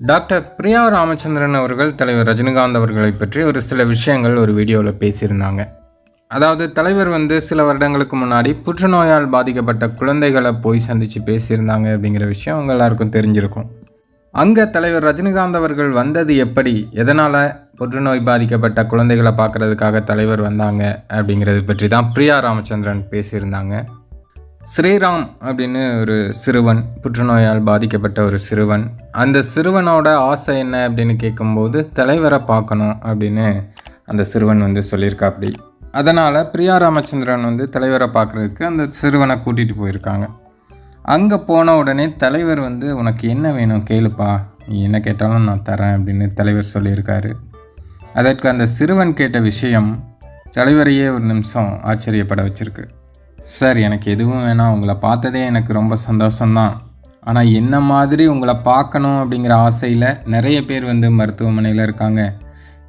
Doctor Priya Ramachandran அவர்கள் தலைவர் ரஜினிகாந்த் அவர்களை பற்றி ஒரு சில விஷயங்கள் ஒரு வீடியோவில் பேசியிருந்தாங்க. அதாவது தலைவர் சில வருடங்களுக்கு முன்னாடி புற்றுநோயால் பாதிக்கப்பட்ட குழந்தைகளை போய் சந்தித்து பேசியிருந்தாங்க அப்படிங்கிற விஷயம் அவங்க எல்லாருக்கும் தெரிஞ்சிருக்கும். அங்கே தலைவர் ரஜினிகாந்த் அவர்கள் வந்தது எப்படி, எதனால் புற்றுநோய் பாதிக்கப்பட்ட குழந்தைகளை பார்க்குறதுக்காக தலைவர் வந்தாங்க அப்படிங்கிறது பற்றி தான் பிரியா ராமச்சந்திரன் பேசியிருந்தாங்க. ஸ்ரீராம் அப்படின்னு ஒரு சிறுவன், புற்றுநோயால் பாதிக்கப்பட்ட ஒரு சிறுவன். அந்த சிறுவனோட ஆசை என்ன அப்படின்னு கேட்கும்போது தலைவரை பார்க்கணும் அப்படின்னு அந்த சிறுவன் சொல்லியிருக்காப்படி. அதனால் பிரியா ராமச்சந்திரன் தலைவரை பார்க்குறதுக்கு அந்த சிறுவனை கூட்டிகிட்டு போயிருக்காங்க. அங்கே போன உடனே தலைவர் உனக்கு என்ன வேணும் கேளுப்பா, நீ என்ன கேட்டாலும் நான் தரேன் அப்படின்னு தலைவர் சொல்லியிருக்காரு. அதற்கு அந்த சிறுவன் கேட்ட விஷயம் தலைவரையே ஒரு நிமிஷம் ஆச்சரியப்பட வச்சுருக்கு. சார், எனக்கு எதுவும் வேணாம், உங்களை பார்த்ததே எனக்கு ரொம்ப சந்தோஷம்தான். ஆனால் என்ன மாதிரி உங்களை பார்க்கணும் அப்படிங்கிற ஆசையில் நிறைய பேர் மருத்துவமனையில் இருக்காங்க.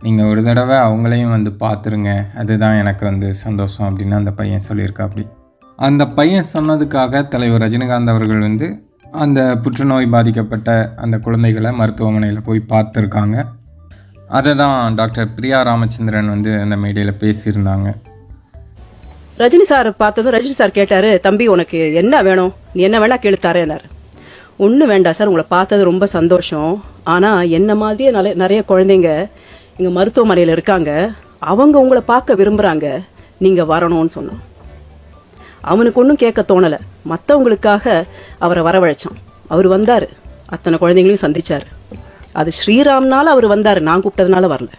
நீங்கள் ஒரு தடவை அவங்களையும் பார்த்துருங்க, அதுதான் எனக்கு சந்தோஷம் அப்படின்னு அந்த பையன் சொல்லியிருக்காப்படி. அந்த பையன் சொன்னதுக்காக தலைவர் ரஜினிகாந்த் அவர்கள் அந்த புற்றுநோய் பாதிக்கப்பட்ட அந்த குழந்தைகளை மருத்துவமனையில் போய் பார்த்துருக்காங்க. அதை தான் டாக்டர் பிரியா ராமச்சந்திரன் அந்த மேடையில் பேசியிருந்தாங்க. ரஜினி சார் பார்த்ததும் ரஜினி சார் கேட்டார், தம்பி உனக்கு என்ன வேணும், நீ என்ன வேணா கேளு தரேன்னாரு. ஒன்றும் வேண்டாம் சார், உங்களை பார்த்தது ரொம்ப சந்தோஷம். ஆனால் என்ன மாதிரியே நிறைய குழந்தைங்க இங்கே மருத்துவமனையில் இருக்காங்க, அவங்க உங்களை பார்க்க விரும்புகிறாங்க, நீங்கள் வரணும்னு சொன்னோம். அவனுக்கு ஒன்றும் கேட்க தோணலை, மற்றவங்களுக்காக அவரை வரவழைச்சான். அவர் வந்தார், அத்தனை குழந்தைங்களையும் சந்திச்சார். அது ஸ்ரீராம்னால அவர் வந்தார், நான் கூப்பிட்டதுனால வரல.